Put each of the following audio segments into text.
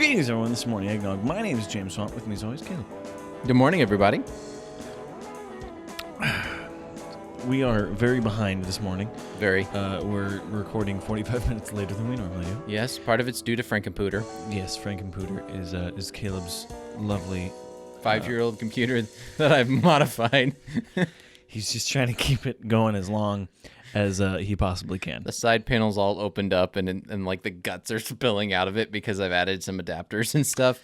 Greetings, everyone. This is Morning Eggnog. My name is James Swamp. With me, as always, Caleb. Good morning, everybody. We are very behind this morning. Very. We're recording 45 minutes later than we normally do. Yes, part of it's due to Frankenpooter. Yes, Frankenpooter is Caleb's lovely 5-year-old computer that I've modified. He's just trying to keep it going as long as he possibly can. The side panel's all opened up and like the guts are spilling out of it because I've added some adapters and stuff.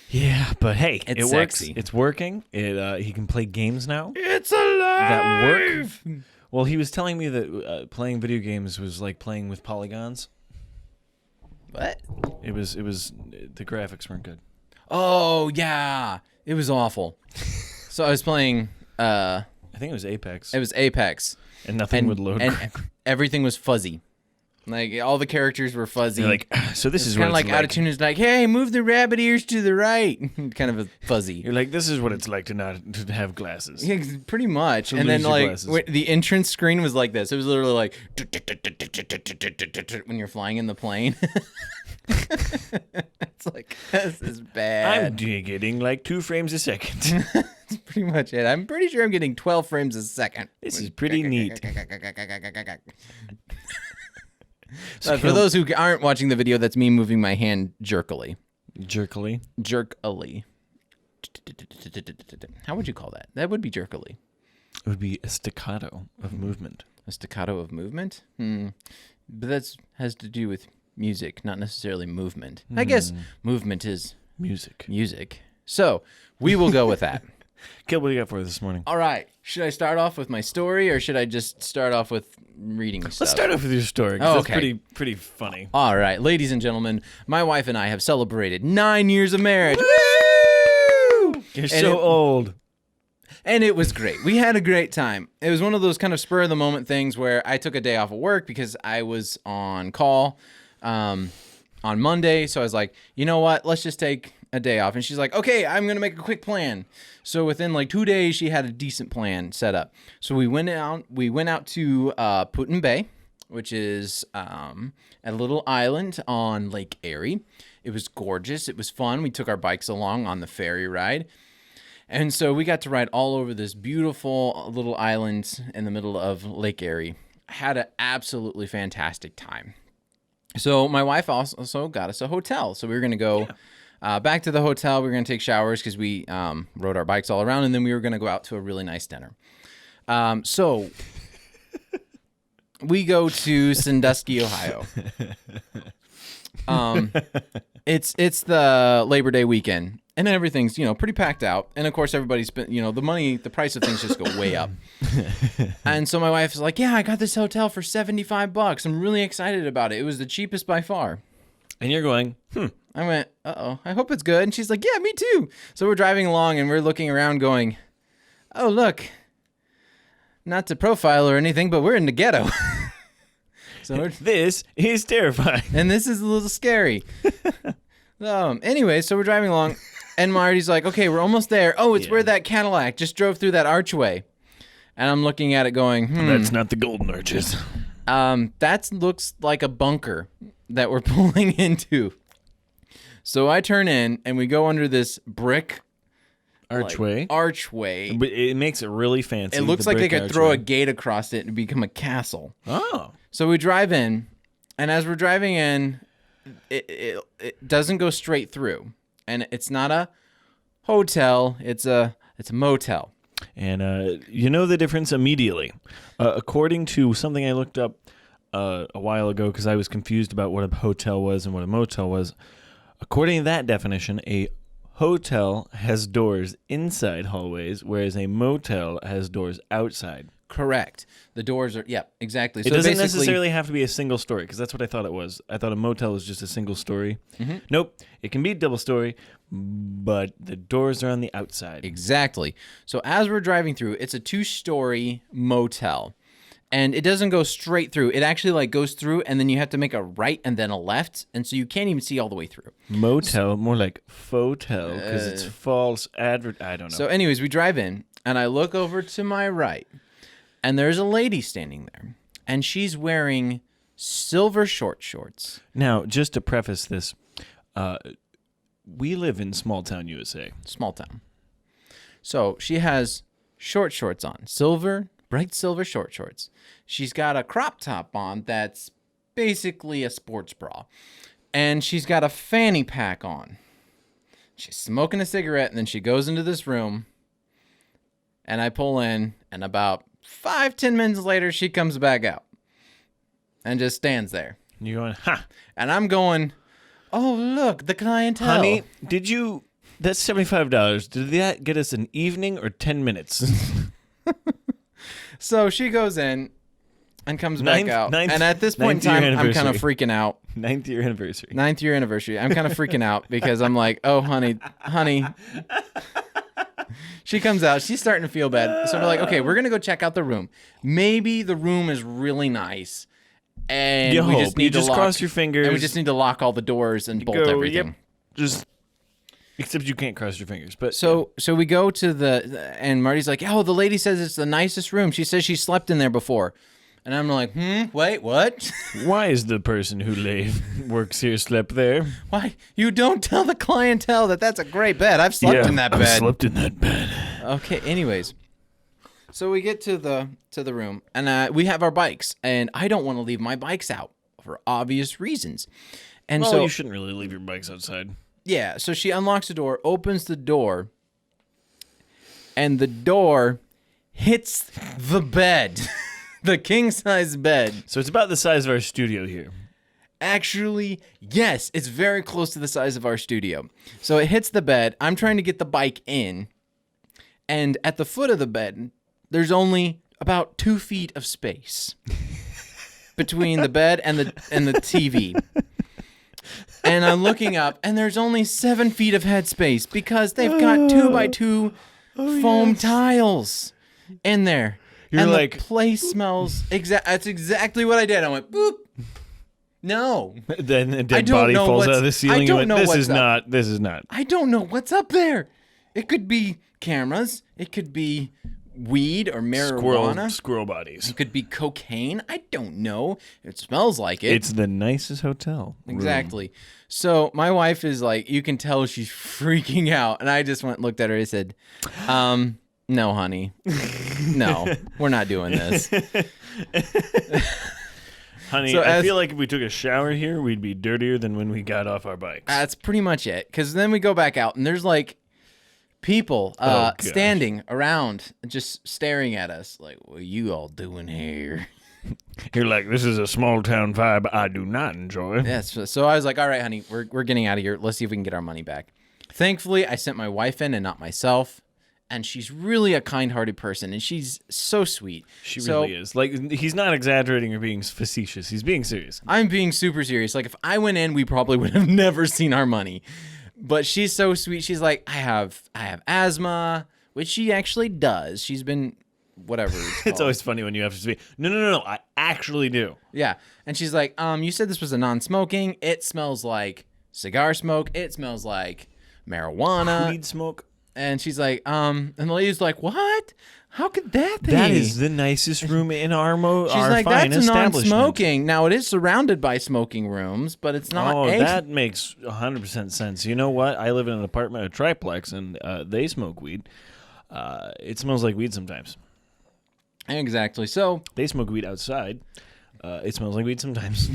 Yeah, but hey, It's it sexy. works. It's working. He can play games now. It's alive! That work. Well, he was telling me that playing video games was like playing with polygons. What? It was the graphics weren't good. Oh, yeah. It was awful. So I was playing... I think it was Apex. It was Apex. And nothing would load. And everything was fuzzy. Like, all the characters were fuzzy. You're like, so this is kind what of it's like out of tune is like, hey, move the rabbit ears to the right. Kind of a fuzzy. You're like, this is what it's like to have glasses. Yeah, pretty much. To And then lose your like glasses. the entrance screen was like this. It was literally like when you're flying in the plane. It's like, this is bad. I'm getting like 2 frames a second. That's pretty much it. I'm pretty sure I'm getting 12 frames a second. This is pretty neat. For those who aren't watching the video, that's me moving my hand jerkily. Jerkily. Jerkily. How would you call that? That would be jerkily. It would be a staccato of movement. A staccato of movement? But that has to do with music, not necessarily movement. I guess movement is Music. So we will go with that. Kid, what do you got for us this morning? All right. Should I start off with my story or should I just start off with reading stuff? Let's start off with your story. 'Cause Okay. That's pretty funny. All right. Ladies and gentlemen, my wife and I have celebrated 9 years of marriage. Woo! You're so old. And it was great. We had a great time. It was one of those kind of spur of the moment things where I took a day off of work because I was on call on Monday. So I was like, you know what? Let's just take a day off. And she's like, okay, I'm going to make a quick plan. So within like 2 days, she had a decent plan set up. So we went out to Putin Bay, which is a little island on Lake Erie. It was gorgeous. It was fun. We took our bikes along on the ferry ride. And so we got to ride all over this beautiful little island in the middle of Lake Erie. Had an absolutely fantastic time. So my wife also got us a hotel. So we were going to go back to the hotel. We were going to take showers because we rode our bikes all around. And then we were going to go out to a really nice dinner. So we go to Sandusky, Ohio. It's the Labor Day weekend. And everything's, pretty packed out. And of course, everybody's spent, the price of things just go way up. And so my wife is like, yeah, I got this hotel for $75. I'm really excited about it. It was the cheapest by far. And you're going, I went, uh-oh, I hope it's good. And she's like, yeah, me too. So we're driving along and we're looking around going, oh, look, not to profile or anything, but we're in the ghetto. So this is terrifying. And this is a little scary. Anyway, so we're driving along. And Marty's like, okay, we're almost there. Oh, it's where that Cadillac just drove through that archway. And I'm looking at it going, That's not the Golden Arches. That looks like a bunker that we're pulling into. So I turn in and we go under this brick Archway. Archway. But it makes it really fancy. It looks like they could throw a gate across it and become a castle. Oh. So we drive in, and as we're driving in, it doesn't go straight through. And it's not a hotel, it's a motel. And you know the difference immediately. According to something I looked up a while ago, because I was confused about what a hotel was and what a motel was. According to that definition, a hotel has doors inside hallways, whereas a motel has doors outside. Correct. The doors are, exactly. So it doesn't necessarily have to be a single story, because that's what I thought it was. I thought a motel was just a single story. Mm-hmm. Nope. It can be a double story, but the doors are on the outside. Exactly. So as we're driving through, it's a 2-story motel. And it doesn't go straight through. It actually goes through, and then you have to make a right and then a left. And so you can't even see all the way through. Motel, more like photel, because it's false advert. I don't know. So anyways, we drive in, and I look over to my right. And there's a lady standing there, and she's wearing silver short shorts. Now, just to preface this, We live in small town USA. Small town. So she has short shorts on, bright silver short shorts. She's got a crop top on that's basically a sports bra. And she's got a fanny pack on. She's smoking a cigarette, and then she goes into this room. And I pull in, and about 5-10 minutes later, she comes back out. And just stands there. And you're going, ha. And I'm going, oh, look, the clientele. Honey, that's $75. Did that get us an evening or 10 minutes? So she goes in and comes back out. And at this point in time, I'm kind of freaking out. 9th year anniversary. 9th year anniversary. I'm kind of freaking out because I'm like, oh, honey. She comes out. She's starting to feel bad. So we're like, okay, we're going to go check out the room. Maybe the room is really nice. And you we hope. just need to cross your fingers. And we just need to lock all the doors and bolt everything. Yep. Except you can't cross your fingers. But So we go to and Marty's like, oh, the lady says it's the nicest room. She says she slept in there before. And I'm like, wait, what? Why is the person who works here slept there? Why? You don't tell the clientele that that's a great bed. I've slept in that bed. I slept in that bed. Okay, anyways. So we get to the room, and we have our bikes. And I don't want to leave my bikes out for obvious reasons. And well, so you shouldn't really leave your bikes outside. Yeah, so she unlocks the door, opens the door, and the door hits the bed. The king-size bed. So it's about the size of our studio here. Actually, yes, it's very close to the size of our studio. So it hits the bed. I'm trying to get the bike in. And at the foot of the bed, there's only about 2 feet of space between the bed and the TV. And I'm looking up, and there's only 7 feet of headspace because they've got 2x2 foam tiles in there. You're and like, the place smells that's exactly what I did. I went, boop. No. Then a dead body falls out of the ceiling. You went, this is not. I don't know what's up there. It could be cameras. It could be weed or marijuana. Squirrel bodies. It could be cocaine. I don't know. It smells like it. It's the nicest hotel room. Exactly. So my wife is like, you can tell she's freaking out. And I just looked at her and said, no, honey. No, we're not doing this. Honey, So I feel like if we took a shower here, we'd be dirtier than when we got off our bikes. That's pretty much it. Because then we go back out, and there's like people standing around, just staring at us. Like, what are you all doing here? You're like, this is a small town vibe I do not enjoy. Yes. So I was like, all right, honey, we're getting out of here. Let's see if we can get our money back. Thankfully, I sent my wife in and not myself. And she's really a kind-hearted person, and she's so sweet. She really is. Like, he's not exaggerating or being facetious. He's being serious. I'm being super serious. Like, if I went in, we probably would have never seen our money. But she's so sweet. She's like, I have asthma, which she actually does. She's been whatever. It's always funny when you have to speak. No. I actually do. Yeah. And she's like, you said this was a non-smoking. It smells like cigar smoke. It smells like marijuana. Weed smoke. And she's like, and the lady's like, what? How could that be? That is the nicest room in our She's our like, fine that's establishment. non-smoking. Now, it is surrounded by smoking rooms, but it's not. Oh, that makes 100% sense. You know what? I live in an apartment, a triplex, and they smoke weed. It smells like weed sometimes. Exactly. So they smoke weed outside. It smells like weed sometimes.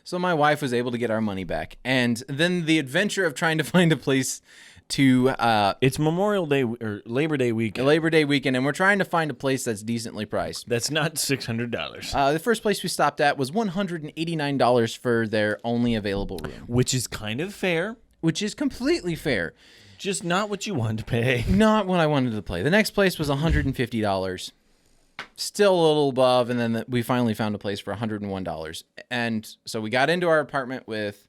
So my wife was able to get our money back. And then the adventure of trying to find a place to it's Memorial Day or Labor Day weekend. And we're trying to find a place that's decently priced. That's not $600. The first place we stopped at was $189 for their only available room, which is kind of fair. Which is completely fair. Just not what you wanted to pay. Not what I wanted to pay. The next place was $150. Still a little above, and then we finally found a place for $101. And so we got into our apartment with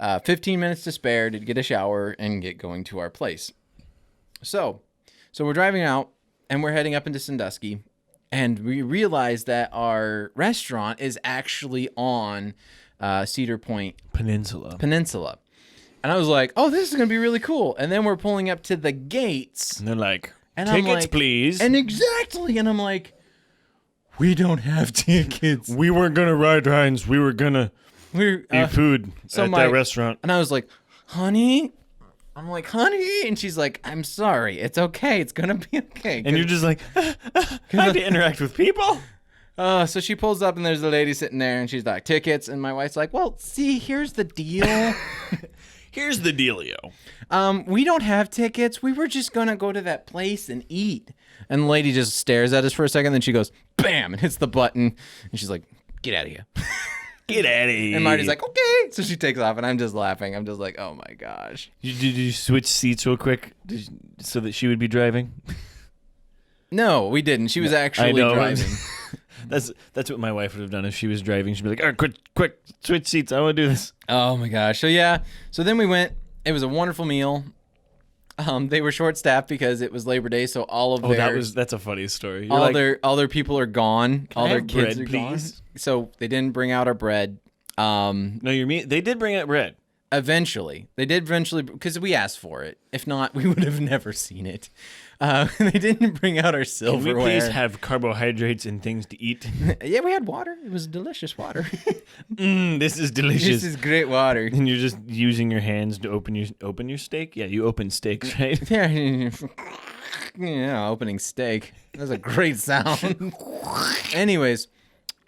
15 minutes to spare to get a shower and get going to our place. So we're driving out, and we're heading up into Sandusky, and we realize that our restaurant is actually on Cedar Point Peninsula. And I was like, oh, this is going to be really cool. And then we're pulling up to the gates. And they're like, tickets, please. And exactly. And I'm like, we don't have tickets. We weren't going to ride Heinz. We were going to eat food at that restaurant. And I was like, honey, I'm like, honey, and she's like, I'm sorry, it's okay, it's gonna be okay. And you're just like, I have to interact with people. So she pulls up and there's a lady sitting there and she's like, tickets. And my wife's like, well, see, here's the deal. Here's the dealio. We don't have tickets. We were just going to go to that place and eat. And the lady just stares at us for a second. Then she goes, bam, and hits the button. And she's like, get out of here. Get out of here. And Marty's like, okay. So she takes off and I'm just laughing. I'm just like, oh my gosh. Did you switch seats real quick so that she would be driving? No, we didn't. She was actually driving. That's what my wife would have done if she was driving. She'd be like, all right, quick, switch seats. I want to do this. Oh my gosh. So yeah. So then we went. It was a wonderful meal. They were short staffed because it was Labor Day, so all of that's a funny story. You're all their people are gone. All I their have kids bread, are gone. please? So they didn't bring out our bread. No, they did bring out bread. Eventually, because we asked for it. If not, we would have never seen it. They didn't bring out our silverware. Can we please have carbohydrates and things to eat? Yeah, we had water. It was delicious water. This is delicious. This is great water. And you're just using your hands to open your steak? Yeah, you open steaks, right? Yeah, opening steak. That's a great sound. Anyways,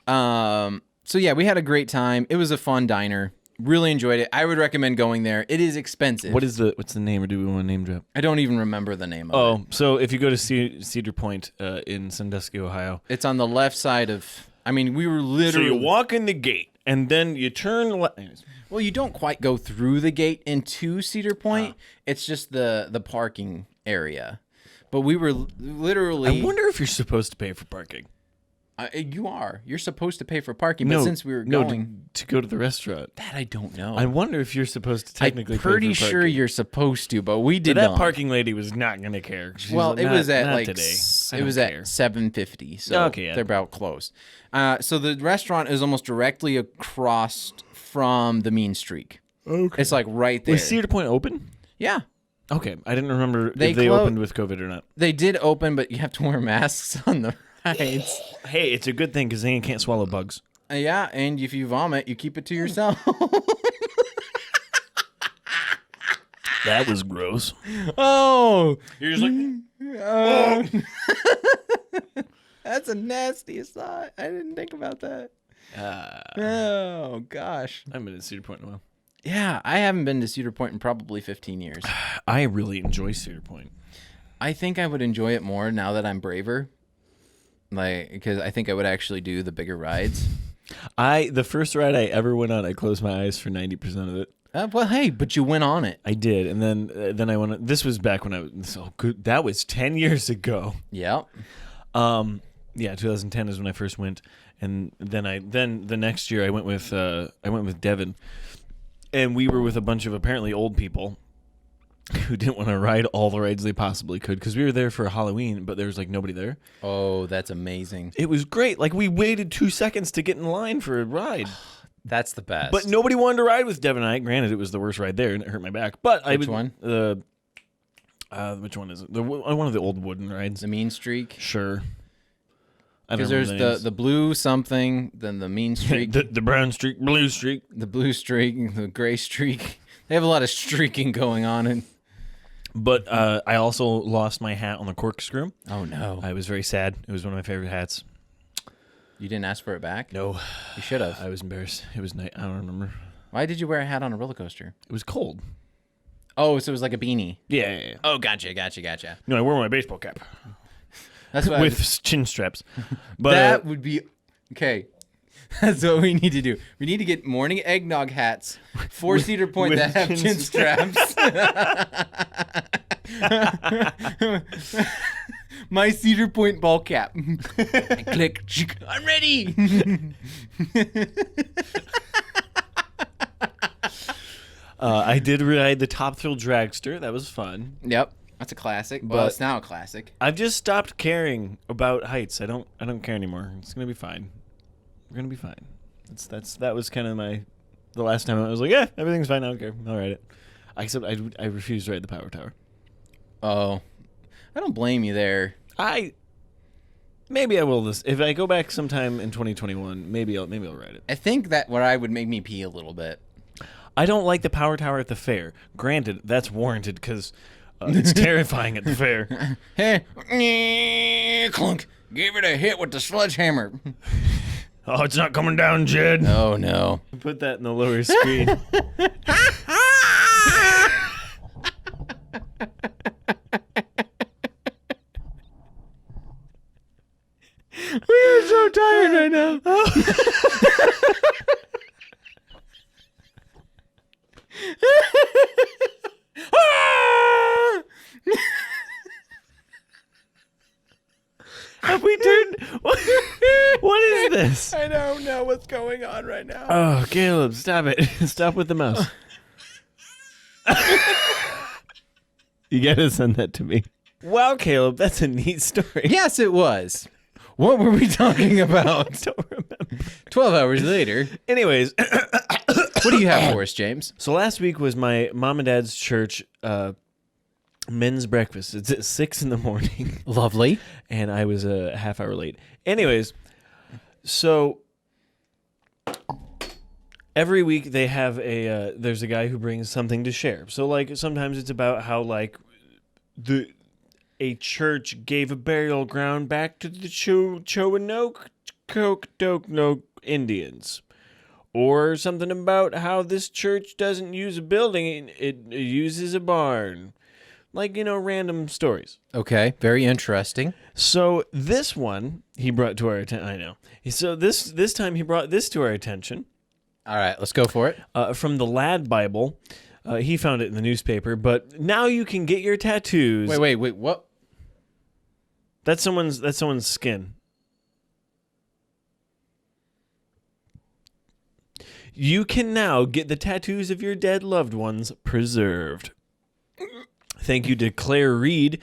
so yeah, we had a great time. It was a fun diner. Really enjoyed it. I would recommend going there. It is expensive. What's the name, or do we want to name drop? I don't even remember the name of it. So if you go to Cedar Point in Sandusky, Ohio. It's on the left side of, we were literally. So you walk in the gate, and then you turn left. Well, you don't quite go through the gate into Cedar Point. It's just the parking area. But we were literally. I wonder if you're supposed to pay for parking. You are. You're supposed to pay for parking, but since we were going to go to the restaurant, that I don't know. I wonder if you're supposed to technically. I'm pretty pay for sure you're supposed to, but we did that not. parking lady was not going to care. She's Well, like, it was at like today. It was at 7:50, so they're about close. So the restaurant is almost directly across from the Mean Streak. Okay, it's like right there. Was Cedar Point open? Yeah. Okay, I didn't remember if they opened with COVID or not. They did open, but you have to wear masks on the rides. Hey, it's a good thing because they can't swallow bugs. Yeah, and if you vomit, you keep it to yourself. That was gross. Oh, You're just like, that's a nasty thought. I didn't think about that. Oh gosh, I haven't been to Cedar Point in a while. Yeah, I haven't been to Cedar Point in probably 15 years. I really enjoy Cedar Point. I think I would enjoy it more now that I'm braver. Because I think I would actually do the bigger rides. The first ride I ever went on, I closed my eyes for 90% of it. Well, hey, but you went on it. I did, and then I went. This was back when I was so good. That was 10 years ago. Yep. Yeah, 2010 is when I first went, and then the next year I went with Devin, and we were with a bunch of apparently old people who didn't want to ride all the rides they possibly could because we were there for Halloween, but there was like nobody there. Oh, that's amazing. It was great. Like we waited 2 seconds to get in line for a ride. That's the best. But nobody wanted to ride with Devin and I. Granted, it was the worst ride there and it hurt my back. But Which one? Which one is it? One of the old wooden rides. The Mean Streak? Sure. Because there's the blue something, then the Mean Streak. the brown streak, blue streak. The blue streak, the gray streak. They have a lot of streaking going on. But I also lost my hat on the corkscrew. Oh, no. I was very sad. It was one of my favorite hats. You didn't ask for it back? No. You should have. I was embarrassed. It was night. I don't remember. Why did you wear a hat on a roller coaster? It was cold. Oh, so it was like a beanie. Yeah. Oh, gotcha. No, I wore my baseball cap. That's what with chin straps. But that would be okay. That's what we need to do. We need to get Morning Eggnog hats for Cedar Point that have chin straps. My Cedar Point ball cap. Click. I'm ready. I did ride the Top Thrill Dragster. That was fun. Yep. That's a classic. Well, it's now a classic. I've just stopped caring about heights. I don't care anymore. It's gonna be fine. We're gonna be fine. That was kind of the last time I was like, yeah, everything's fine. I don't care. I'll ride it. Except I refuse to ride the Power Tower. Oh, I don't blame you there. Maybe I will this if I go back sometime in 2021. Maybe I'll ride it. I think that what I would make me pee a little bit. I don't like the power tower at the fair. Granted, that's warranted because it's terrifying at the fair. Hey, clunk. Give it a hit with the sledgehammer. Oh, it's not coming down, Jed. Oh, no. Put that in the lower screen. We are so tired right now. Have we turned? What is this? I don't know what's going on right now. Oh, Caleb, stop it. Stop with the mouse. You gotta send that to me. Wow, Caleb, that's a neat story. Yes, it was. What were we talking about? I don't remember. 12 hours later. Anyways, What do you have for us, James? so last week was my mom and dad's church men's breakfast. It's at 6 in. Lovely. And I was a half hour late. Anyways, so every week they have there's a guy who brings something to share. So like sometimes it's about how like a church gave a burial ground back to the Chowanoke Indians. Or something about how this church doesn't use a building, it uses a barn. Like, random stories. Okay, very interesting. So this one he brought to our attention. I know. So this time he brought this to our attention. All right, let's go for it. From the Lad Bible. He found it in the newspaper. But now you can get your tattoos. Wait, what? That's someone's skin. You can now get the tattoos of your dead loved ones preserved. Thank you to Claire Reed,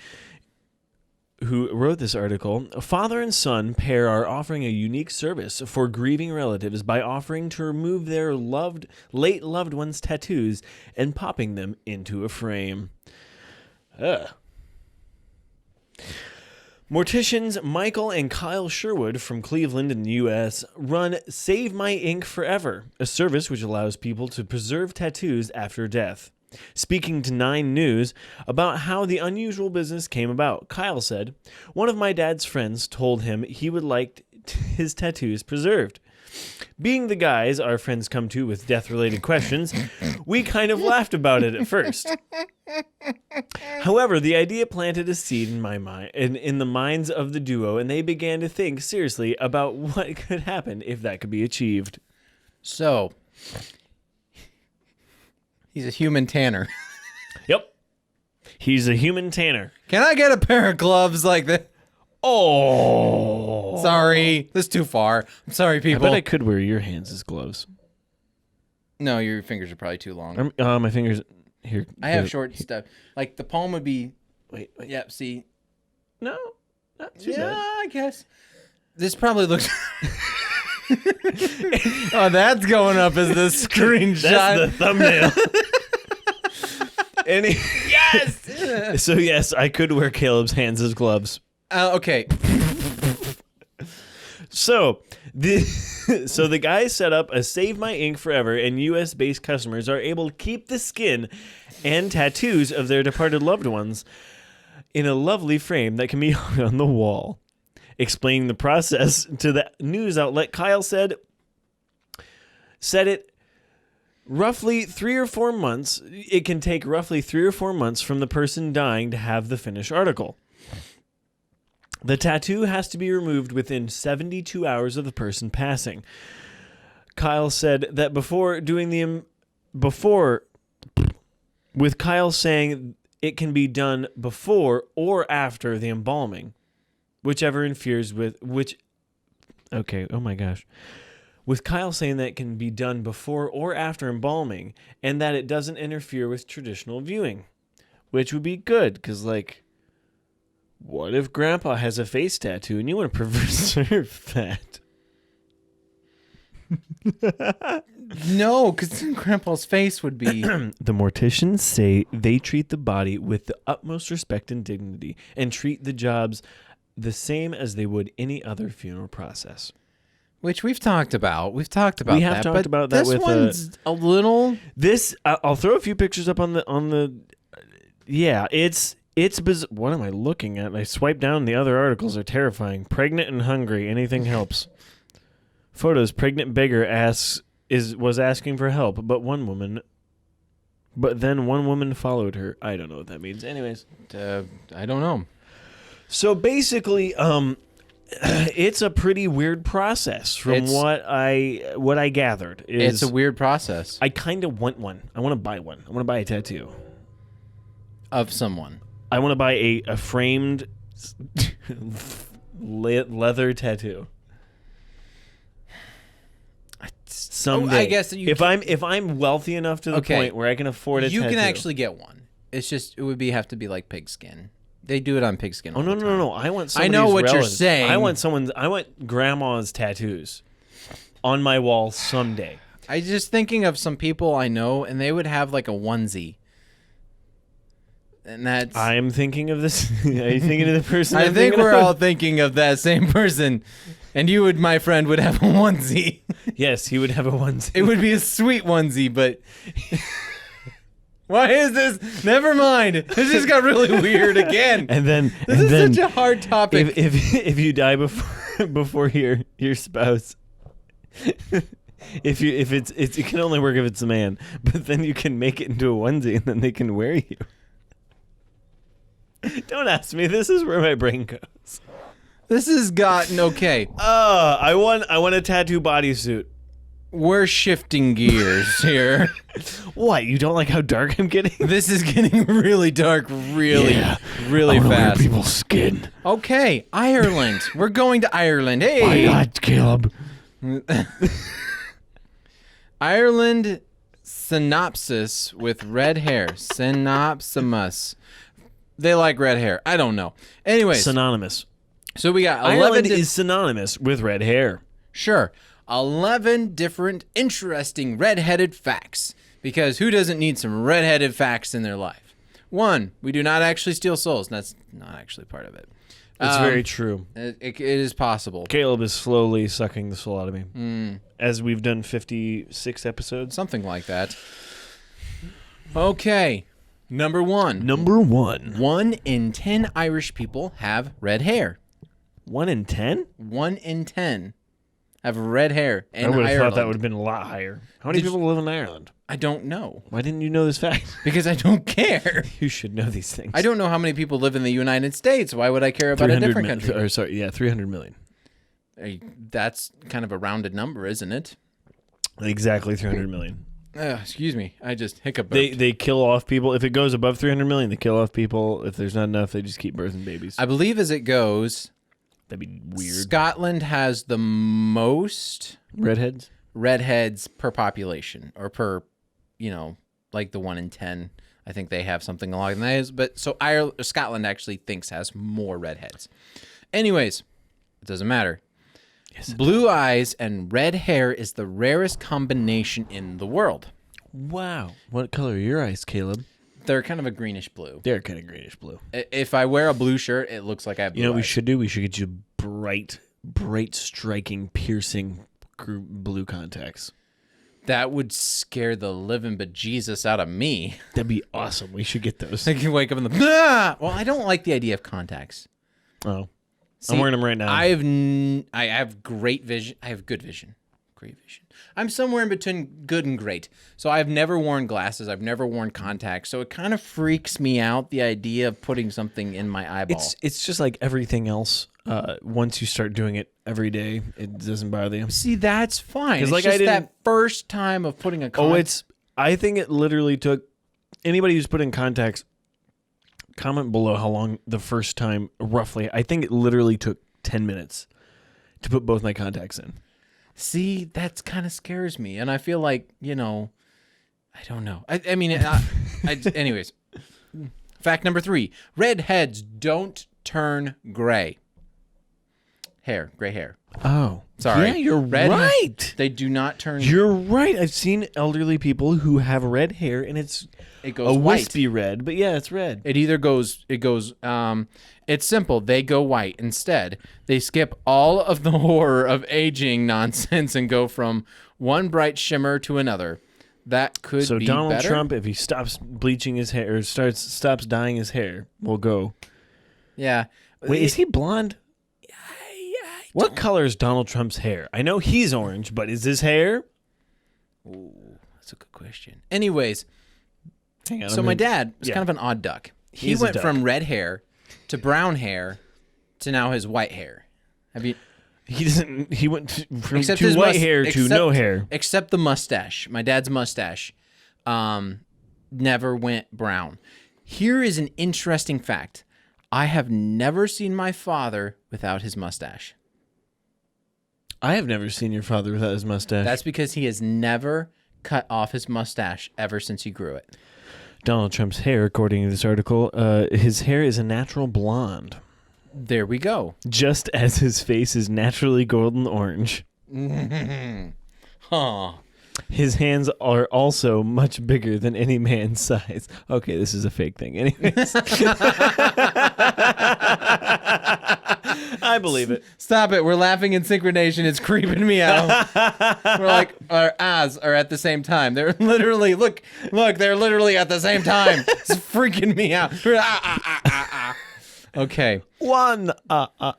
who wrote this article. A father and son pair are offering a unique service for grieving relatives by offering to remove their late loved ones' tattoos and popping them into a frame. Morticians Michael and Kyle Sherwood from Cleveland in the U.S. run Save My Ink Forever, a service which allows people to preserve tattoos after death. Speaking to 9 News about how the unusual business came about, Kyle said, "One of my dad's friends told him he would like his tattoos preserved. Being the guys our friends come to with death-related questions, we kind of laughed about it at first. However, the idea planted a seed in my mind, in the minds of the duo, and they began to think seriously about what could happen if that could be achieved." So, he's a human tanner. Yep. He's a human tanner. Can I get a pair of gloves like that? Oh. Sorry, that's too far. I'm sorry, I people. bet I could wear your hands as gloves. No, your fingers are probably too long. My fingers here. I have short stuff. Like the palm would be. Wait. Yep. See. No, not too Yeah, bad. I guess. This probably looks. Oh, that's going up as the screenshot. That's the thumbnail. Yes. So yes, I could wear Caleb's hands as gloves. Okay. So the guys set up a Save My Ink Forever, and U.S.-based customers are able to keep the skin and tattoos of their departed loved ones in a lovely frame that can be hung on the wall. Explaining the process to the news outlet, Kyle said it roughly 3 or 4 months. It can take roughly 3 or 4 months from the person dying to have the finished article. The tattoo has to be removed within 72 hours of the person passing. Kyle said that with Kyle saying it can be done before or after the embalming, whichever interferes with which. Okay, oh my gosh. With Kyle saying that it can be done before or after embalming, and that it doesn't interfere with traditional viewing, which would be good because, like, what if Grandpa has a face tattoo and you want to preserve that? No, because Grandpa's face would be. The morticians say they treat the body with the utmost respect and dignity and treat the jobs the same as they would any other funeral process. which we've talked about. We have talked about that this with one's a little. This I'll throw a few pictures up on the. Yeah, it's what am I looking at? I swipe down. The other articles are terrifying. Pregnant and hungry. Anything helps. Photos. Pregnant beggar was asking for help, but then one woman followed her. I don't know what that means. Anyways, I don't know. So basically, it's a pretty weird process from what I gathered. It's a weird process. I kind of want one. I want to buy one. I want to buy a tattoo of someone. I want to buy a framed leather tattoo. Someday, I guess if I'm wealthy enough to the point where I can afford a tattoo, you can actually get one. It's just it would have to be like pigskin. They do it on pigskin. Oh no! I want. I know what you're saying. I want grandma's tattoos on my wall someday. I just thinking of some people I know, and they would have like a onesie. And that's. I'm thinking of this. Are you thinking of the person? I think we're all thinking of that same person. And you would, my friend, would have a onesie. Yes, he would have a onesie. It would be a sweet onesie, but why is this? Never mind. This just got really weird again. This is such a hard topic. If you die before your spouse, it can only work if it's a man. But then you can make it into a onesie, and then they can wear you. Don't ask me. This is where my brain goes. This has gotten okay. I want a tattoo bodysuit. We're shifting gears here. What? You don't like how dark I'm getting? This is getting really dark, really fast. Wear people's skin. Okay, Ireland. We're going to Ireland. Hey, my God, Caleb. Ireland synopsis with red hair. Synopsimus. They like red hair. I don't know. Anyways, synonymous. So we got 11 Ireland is synonymous with red hair. Sure. 11 different interesting red-headed facts. Because who doesn't need some red-headed facts in their life? 1, we do not actually steal souls. That's not actually part of it. It's very true. It is possible. Caleb is slowly sucking the soul out of me. As we've done 56 episodes. Something like that. Okay. Number 1. 1 in 10 Irish people have red hair. 1 in 10? 1 in 10 have red hair in I would have Ireland. thought that would have been a lot higher. How many people live in Ireland? I don't know. Why didn't you know this fact? Because I don't care. You should know these things. I don't know how many people live in the United States. Why would I care about a different country? 300 million. That's kind of a rounded number, isn't it? Exactly 300 million. Excuse me. I just hiccuped. They kill off people. If it goes above 300 million, they kill off people. If there's not enough, they just keep birthing babies. I believe as it goes... That'd be weird. Scotland has the most redheads per population, or per, like the 1 in 10. I think they have something along those. But so Scotland actually thinks has more redheads. Anyways, it doesn't matter. Yes, blue eyes and red hair is the rarest combination in the world. Wow. What color are your eyes, Caleb? They're kind of a greenish blue. They're kind of greenish blue. If I wear a blue shirt, it looks like I have blue eyes. What we should do? We should get you bright, striking, piercing blue contacts. That would scare the living bejesus out of me. That'd be awesome. We should get those. I can wake up in the... Ah! Well, I don't like the idea of contacts. Oh. See, I'm wearing them right now. I have great vision. I have good vision. Great vision. I'm somewhere in between good and great. So I've never worn glasses. I've never worn contacts. So it kind of freaks me out, the idea of putting something in my eyeball. It's just like everything else. Once you start doing it every day, it doesn't bother you. See, that's fine. It's like just that first time of putting a contact. I think it literally took anybody who's put in contacts, comment below how long the first time, roughly. I think it literally took 10 minutes to put both my contacts in. See, that kind of scares me. And I feel like, I don't know. I mean, anyways. Fact number 3. Redheads don't turn gray. Gray hair. Oh. Sorry. Yeah, you're right. They do not turn. You're right. I've seen elderly people who have red hair, and it goes a white. wispy red, but yeah, it's red. It's simple. They go white. Instead, they skip all of the horror of aging nonsense and go from one bright shimmer to another. That could So be Donald better. Trump, if he stops bleaching his hair or stops dyeing his hair, will go. Yeah. Wait, is he blonde? What color is Donald Trump's hair? I know he's orange, but is his hair? Ooh, that's a good question. Anyways, Hang on. so my dad was kind of an odd duck. He He's a went duck. from red hair to brown hair to now his white hair. Have you? He doesn't. He went from Except to his white hair to no hair. Except the mustache. My dad's mustache never went brown. Here is an interesting fact. I have never seen my father without his mustache. I have never seen your father without his mustache. That's because he has never cut off his mustache ever since he grew it. Donald Trump's hair, according to this article, his hair is a natural blonde, There we go. just as his face is naturally golden orange. Huh. His hands are also much bigger than any man's size. Okay, this is a fake thing. Anyways. I believe it. Stop it. We're laughing in synchronization. It's creeping me out. We're like, our eyes are at the same time. They're literally, look, they're literally at the same time. It's freaking me out. Okay. One.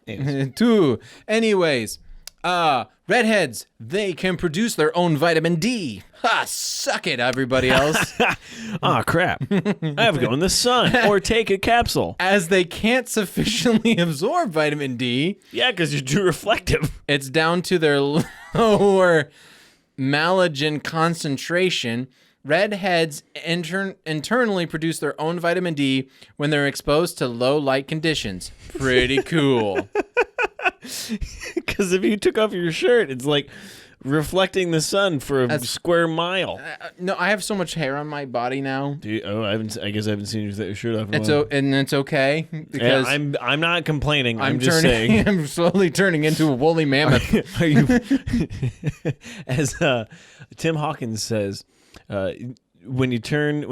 2. Anyways, redheads, they can produce their own vitamin D. Ha, suck it, everybody else. Oh, crap. I have to go in the sun or take a capsule. As they can't sufficiently absorb vitamin D, Yeah, because you're too reflective. it's down to their lower malagen concentration. Redheads internally produce their own vitamin D when they're exposed to low light conditions. Pretty cool. Because if you took off your shirt, it's like reflecting the sun for a square mile. No, I have so much hair on my body now. I guess I haven't seen you with your shirt off in a while. And it's okay because I'm not complaining. I'm just saying. I'm slowly turning into a woolly mammoth. Are you? As Tim Hawkins says, when you turn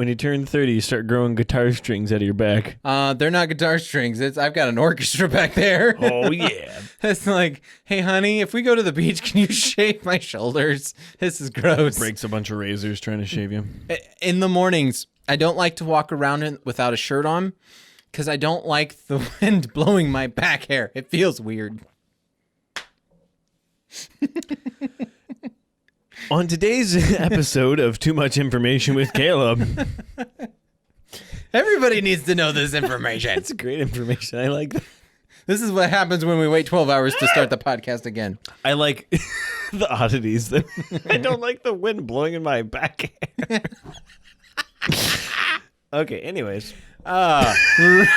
30, you start growing guitar strings out of your back. They're not guitar strings. I've got an orchestra back there. Oh yeah. It's like, hey honey, if we go to the beach, can you shave my shoulders? This is gross. Breaks a bunch of razors trying to shave you. In the mornings, I don't like to walk around without a shirt on because I don't like the wind blowing my back hair. It feels weird. On today's episode of Too Much Information with Caleb. Everybody needs to know this information. That's great information. I like that. This is what happens when we wait 12 hours to start the podcast again. I like the oddities. I don't like the wind blowing in my back hair. Okay, anyways. It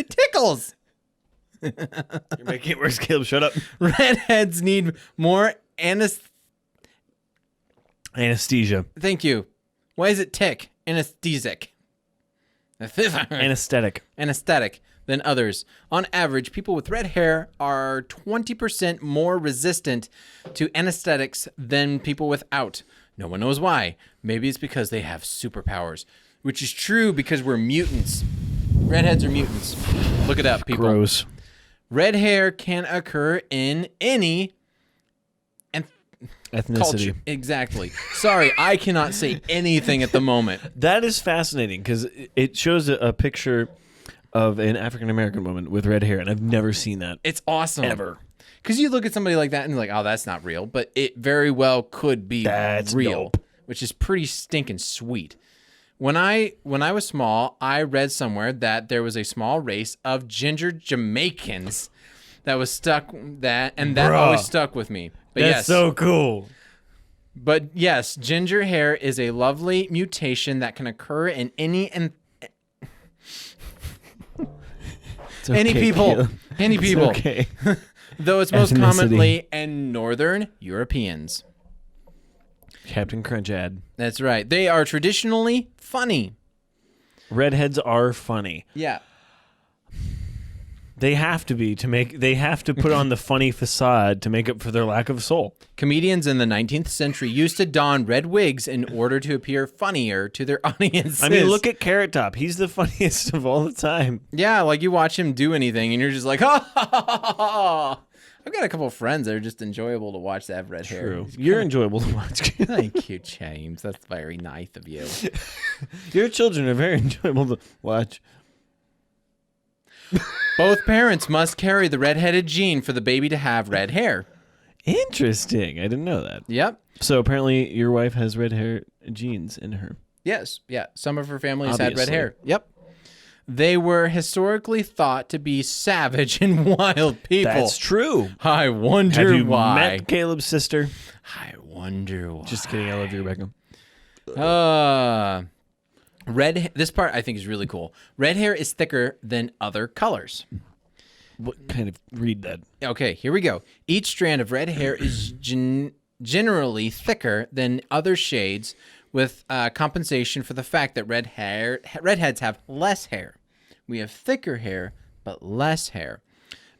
tickles. You're making it worse, Caleb. Shut up. Redheads need more Anesthesia. Thank you. Why is it tick? Anesthetic. Anesthetic. Anesthetic than others. On average, people with red hair are 20% more resistant to anesthetics than people without. No one knows why. Maybe it's because they have superpowers, which is true because we're mutants. Redheads are mutants. Look it up, people. Gross. Red hair can occur in any Ethnicity. culture. Exactly. Sorry, I cannot say anything at the moment. That is fascinating because it shows a picture of an African American woman with red hair, and I've never seen that. It's awesome. Ever. Because you look at somebody like that and you're like, oh, that's not real. But it very well could be real, dope. which is pretty stinking sweet. When I was small, I read somewhere that there was a small race of ginger Jamaicans that was that always stuck with me. But That's yes, so cool. But yes, ginger hair is a lovely mutation that can occur in any people. Any people. Okay. Though it's most Ethnicity. commonly in Northern Europeans. Captain Crunch ad. That's right. They are traditionally funny. Redheads are funny. Yeah. They have to be they have to put on the funny facade to make up for their lack of soul. Comedians in the 19th century used to don red wigs in order to appear funnier to their audiences. I mean, look at Carrot Top. He's the funniest of all the time. Yeah, like you watch him do anything and you're just like, ha ha ha ha ha. I've got a couple of friends that are just enjoyable to watch that have red hair. True. You're enjoyable to watch. Thank you, James. That's very nice of you. Your children are very enjoyable to watch. Both parents must carry the red-headed gene for the baby to have red hair. Interesting. I didn't know that. Yep. So apparently your wife has red hair genes in her. Yes. Yeah. Some of her families had red Obviously. hair. Yep. They were historically thought to be savage and wild people. That's true. I wonder Have you why. met Caleb's sister? I wonder why. Just kidding. I love you, Rebecca. This part I think is really cool. Red hair is thicker than other colors. What kind of read that? Okay, here we go. Each strand of red hair is generally thicker than other shades, with compensation for the fact that redheads have less hair. We have thicker hair, but less hair.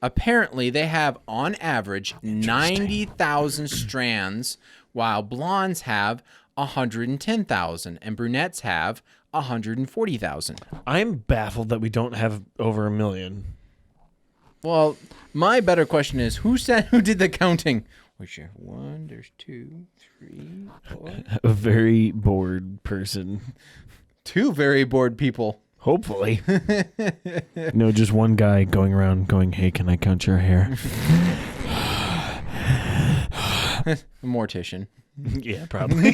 Apparently, they have, on average, 90,000 strands, while blondes have 110,000, and brunettes have 140,000. I'm baffled that we don't have over 1 million. Well, my better question is, who did the counting? Which are 1, there's 2, 3, 4. A very bored person. 2 very bored people. Hopefully. No, just one guy going around going, hey, can I count your hair? A mortician. Yeah, probably.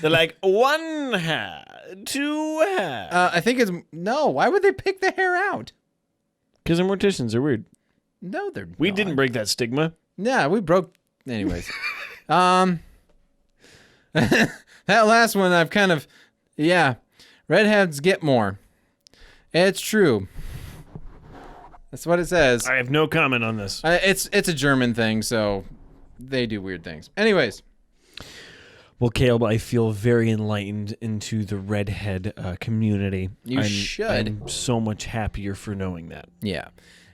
They're like, 1 hair, 2 hair. I think it's... No, why would they pick the hair out? Because morticians are weird. No, they're We not. didn't break that stigma. Yeah, we broke... Anyways. That last one I've kind of... Yeah. Redheads get more. It's true. That's what it says. I have no comment on this. It's a German thing, so they do weird things. Anyways. Well, Caleb, I feel very enlightened into the redhead community. You should. I'm so much happier for knowing that. Yeah.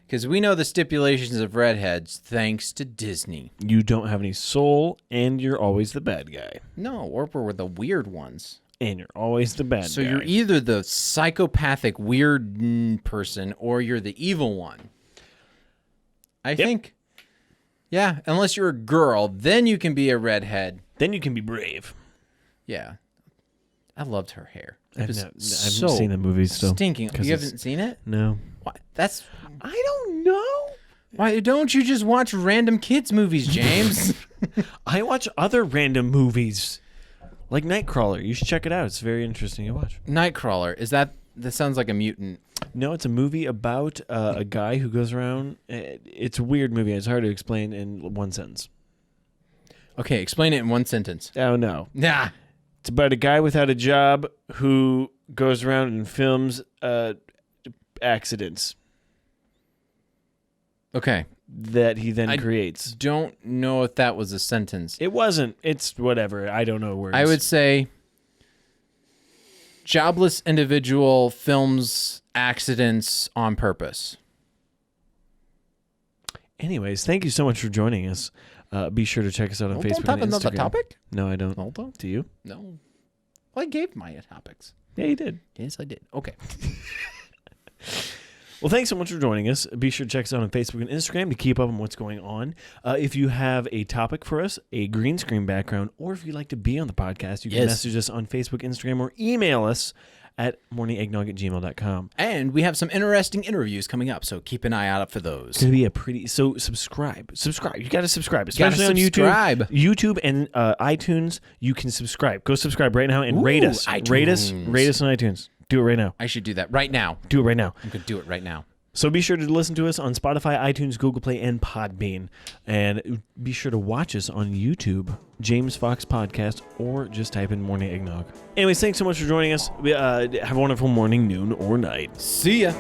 Because we know the stipulations of redheads thanks to Disney. You don't have any soul, and you're always the bad guy. No, or we're the weird ones. And you're always the bad So guy. you're either the psychopathic weird person or you're the evil one. I think. Yeah, unless you're a girl, then you can be a redhead. Then you can be brave. Yeah. I loved her hair. I've was not so seen the movie still. Stinking. 'Cause You it's- haven't seen it? No. Why? That's... I don't know. Why don't you just watch random kids movies, James? I watch other random movies. Like Nightcrawler. You should check it out. It's very interesting to watch. Nightcrawler. That sounds like a mutant. No, it's a movie about a guy who goes around. It's a weird movie. It's hard to explain in one sentence. Okay, explain it in one sentence. Oh, no. Nah. It's about a guy without a job who goes around and films accidents Okay. that he then creates. Don't know if that was a sentence. It wasn't. It's whatever. I don't know words. I would say jobless individual films accidents on purpose. Anyways, thank you so much for joining us. Be sure to check us out on Facebook Don't have and another Instagram. topic? No, I don't. Hold on. Do you? No. Well, I gave my topics. Yeah, you did. Yes, I did. Okay. Well, thanks so much for joining us. Be sure to check us out on Facebook and Instagram to keep up on what's going on. If you have a topic for us, a green screen background, or if you'd like to be on the podcast, you can message us on Facebook, Instagram, or email us at morningeggnog@gmail.com. And we have some interesting interviews coming up, so keep an eye out for those. It's going to be a pretty... So subscribe. You got to subscribe. Gotta Especially on subscribe. YouTube and iTunes, you can subscribe. Go subscribe right now and rate us. iTunes. Rate us on iTunes. Do it right now. I should do that right now. Do it right now. I'm going to do it right now. So be sure to listen to us on Spotify, iTunes, Google Play, and Podbean. And be sure to watch us on YouTube, James Fox Podcast, or just type in Morning Eggnog. Anyways, thanks so much for joining us. Have a wonderful morning, noon, or night. See ya.